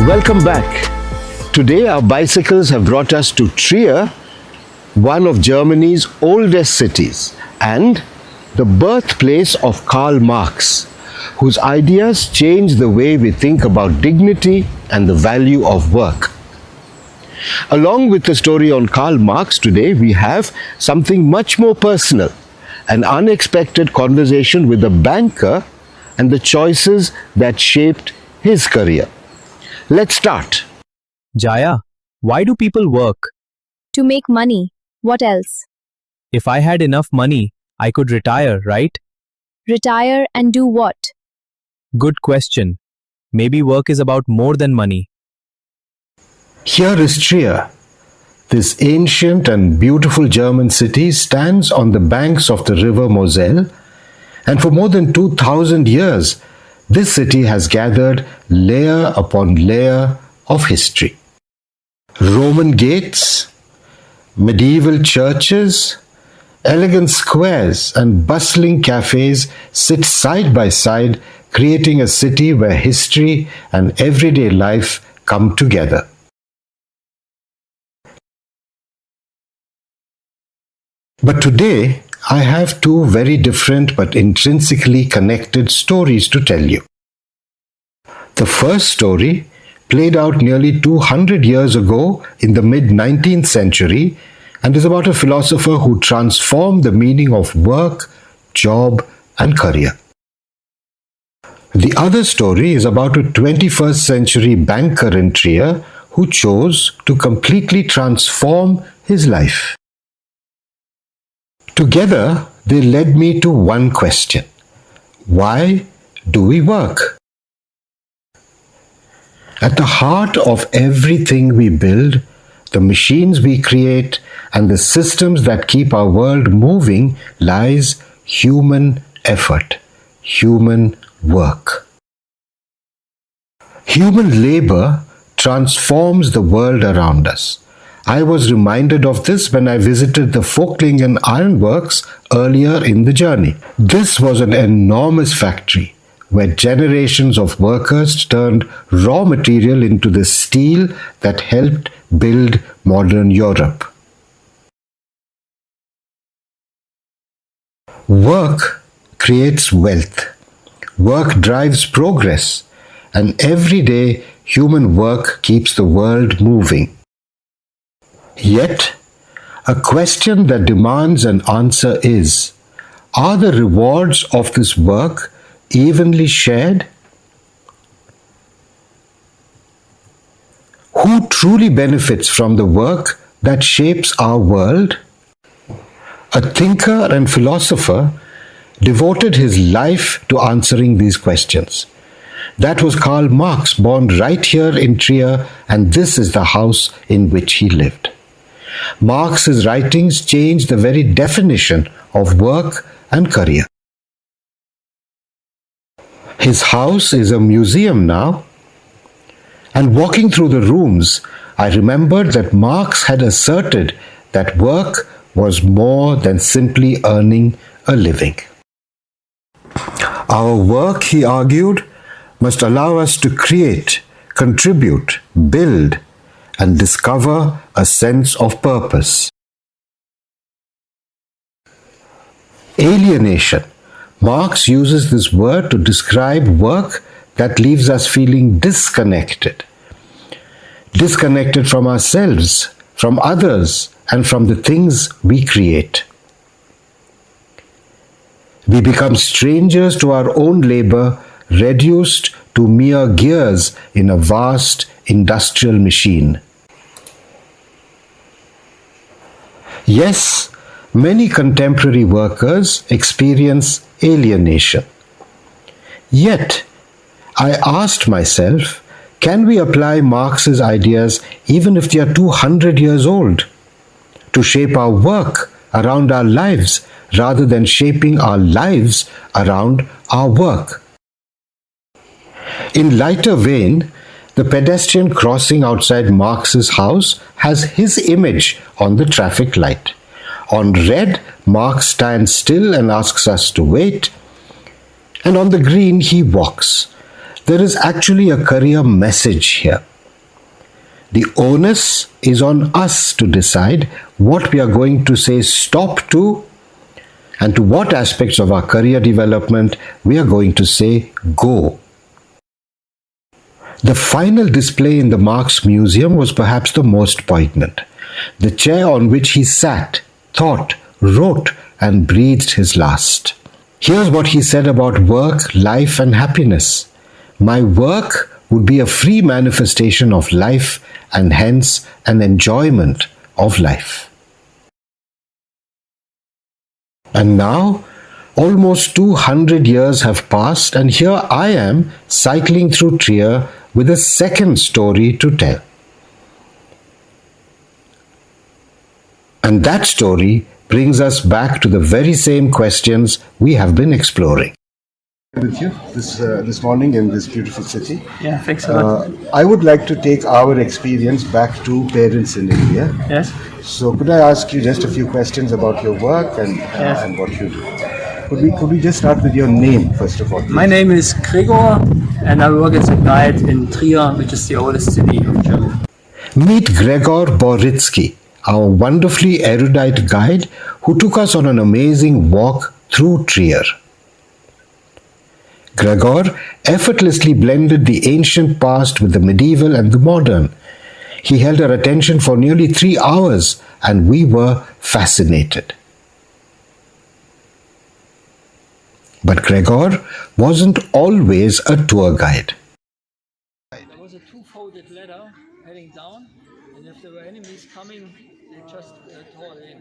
Welcome back. Today our bicycles have brought us to Trier, one of Germany's oldest cities and the birthplace of Karl Marx, whose ideas change the way we think about dignity and the value of work. Along with the story on Karl Marx, today we have something much more personal, an unexpected conversation with a banker and the choices that shaped his career. Let's start. Jaya, why do people work? To make money. What else? If I had enough money, I could retire, right? Retire and do what? Good question. Maybe work is about more than money. Here is Trier. This ancient and beautiful German city stands on the banks of the river Moselle, and for more than 2000 years, this city has gathered layer upon layer of history. Roman gates, medieval churches, elegant squares and bustling cafes sit side by side, creating a city where history and everyday life come together. But today, I have two very different but intrinsically connected stories to tell you. The first story played out nearly 200 years ago in the mid-19th century and is about a philosopher who transformed the meaning of work, job, and career. The other story is about a 21st century banker in Trier who chose to completely transform his life. Together, they led me to one question. Why do we work? At the heart of everything we build, the machines we create, and the systems that keep our world moving lies human effort, human work. Human labor transforms the world around us. I was reminded of this when I visited the Vogtlingen Ironworks earlier in the journey. This was an enormous factory where generations of workers turned raw material into the steel that helped build modern Europe. Work creates wealth. Work drives progress. And every day, human work keeps the world moving. Yet, a question that demands an answer is, are the rewards of this work evenly shared? Who truly benefits from the work that shapes our world? A thinker and philosopher devoted his life to answering these questions. That was Karl Marx, born right here in Trier, and this is the house in which he lived. Marx's writings changed the very definition of work and career. His house is a museum now, and walking through the rooms, I remembered that Marx had asserted that work was more than simply earning a living. Our work, he argued, must allow us to create, contribute, build, and discover a sense of purpose. Alienation. Marx uses this word to describe work that leaves us feeling disconnected. Disconnected from ourselves, from others, and from the things we create. We become strangers to our own labor, reduced to mere gears in a vast industrial machine. Yes, many contemporary workers experience alienation. Yet, I asked myself, can we apply Marx's ideas even if they are 200 years old, to shape our work around our lives rather than shaping our lives around our work? In lighter vein, the pedestrian crossing outside Marx's house has his image on the traffic light. On red, Marx stands still and asks us to wait, and on the green he walks. There is actually a career message here. The onus is on us to decide what we are going to say stop to and to what aspects of our career development we are going to say go. The final display in the Marx Museum was perhaps the most poignant. The chair on which he sat, thought, wrote, and breathed his last. Here's what he said about work, life, and happiness. My work would be a free manifestation of life and hence an enjoyment of life. And now, almost 200 years have passed, and here I am cycling through Trier with a second story to tell. And that story brings us back to the very same questions we have been exploring. With you this morning in this beautiful city. Yeah, thanks a lot. I would like to take our experience back to parents in India. Yes. So could I ask you just a few questions about your work and what you do? Could we just start with your name first of all? Please? My name is Gregor and I work as a guide in Trier, which is the oldest city of Germany. Meet Gregor Boritsky, our wonderfully erudite guide who took us on an amazing walk through Trier. Gregor effortlessly blended the ancient past with the medieval and the modern. He held our attention for nearly 3 hours and we were fascinated. But Gregor wasn't always a tour guide. There was a two-folded ladder heading down, and if there were enemies coming, they just tore it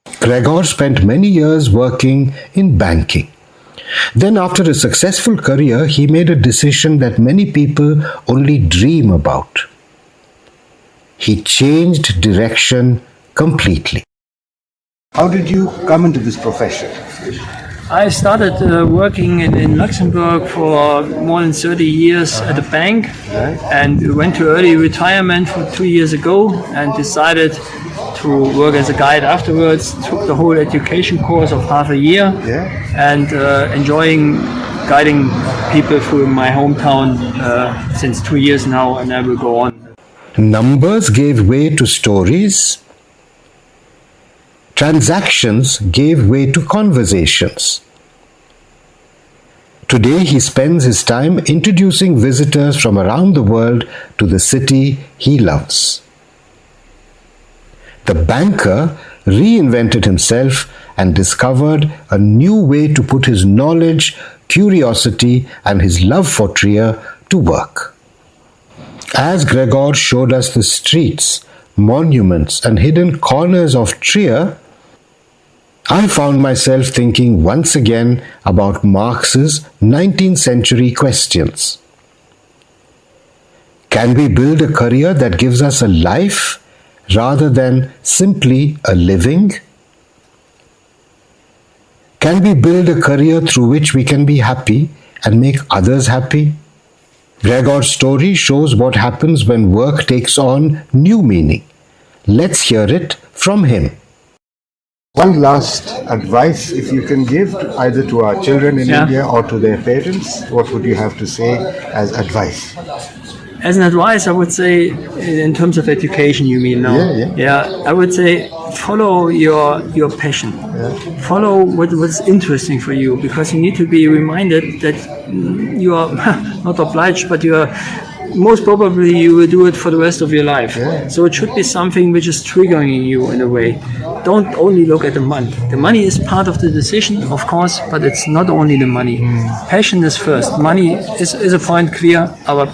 in. Gregor spent many years working in banking. Then, after a successful career, he made a decision that many people only dream about. He changed direction completely. How did you come into this profession? I started working in Luxembourg for more than 30 years at a bank, and went to early retirement 2 years ago and decided to work as a guide afterwards. Took the whole education course of half a year and enjoying guiding people through my hometown since 2 years now, and I will go on. Numbers gave way to stories. Transactions gave way to conversations. Today he spends his time introducing visitors from around the world to the city he loves. The banker reinvented himself and discovered a new way to put his knowledge, curiosity, and his love for Trier to work. As Gregor showed us the streets, monuments, and hidden corners of Trier, I found myself thinking once again about Marx's 19th century questions. Can we build a career that gives us a life rather than simply a living? Can we build a career through which we can be happy and make others happy? Gregor's story shows what happens when work takes on new meaning. Let's hear it from him. One last advice, if you can give, either to our children in India or to their parents, what would you have to say as advice? As an advice, I would say, in terms of education, you mean now? Yeah. I would say follow your passion. Follow what's interesting for you, because you need to be reminded that you are not obliged, but you are most probably you will do it for the rest of your life. So it should be something which is triggering you in a way. Don't only look at the money. The money is part of the decision, of course, but it's not only the money. Passion is first. Money is a point clear, but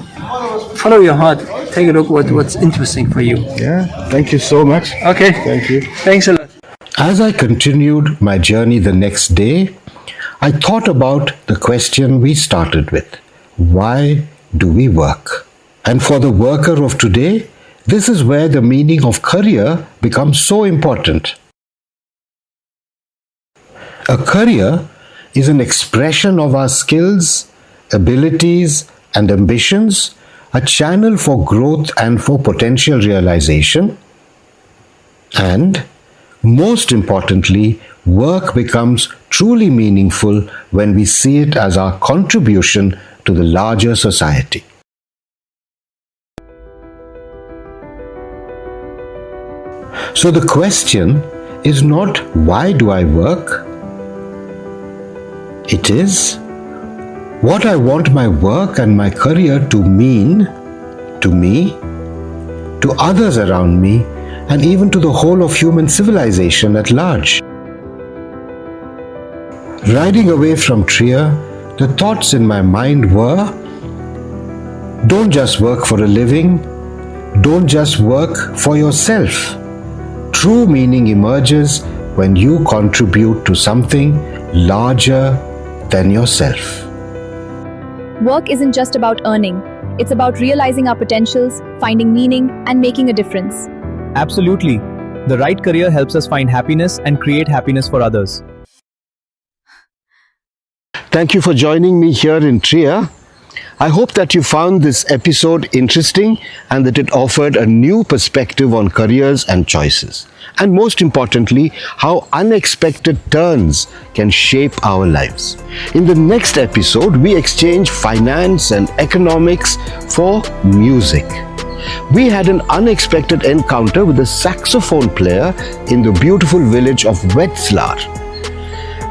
follow your heart. Take a look what's interesting for you. Thank you so much. Okay. Thank you. Thanks a lot. As I continued my journey the next day, I thought about the question we started with. Why do we work? And for the worker of today, this is where the meaning of career becomes so important. A career is an expression of our skills, abilities, and ambitions, a channel for growth and for potential realization. And, most importantly, work becomes truly meaningful when we see it as our contribution to the larger society. So the question is not why do I work? It is what I want my work and my career to mean to me, to others around me, and even to the whole of human civilization at large. Riding away from Trier, the thoughts in my mind were, don't just work for a living, don't just work for yourself. True meaning emerges when you contribute to something larger than yourself. Work isn't just about earning, it's about realizing our potentials, finding meaning, and making a difference. Absolutely. The right career helps us find happiness and create happiness for others. Thank you for joining me here in Trier. I hope that you found this episode interesting and that it offered a new perspective on careers and choices. And most importantly, how unexpected turns can shape our lives. In the next episode, we exchange finance and economics for music. We had an unexpected encounter with a saxophone player in the beautiful village of Wetzlar.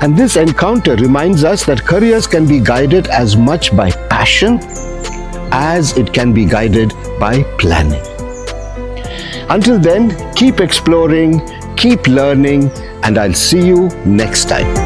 And this encounter reminds us that careers can be guided as much by passion as it can be guided by planning. Until then, keep exploring, keep learning, and I'll see you next time.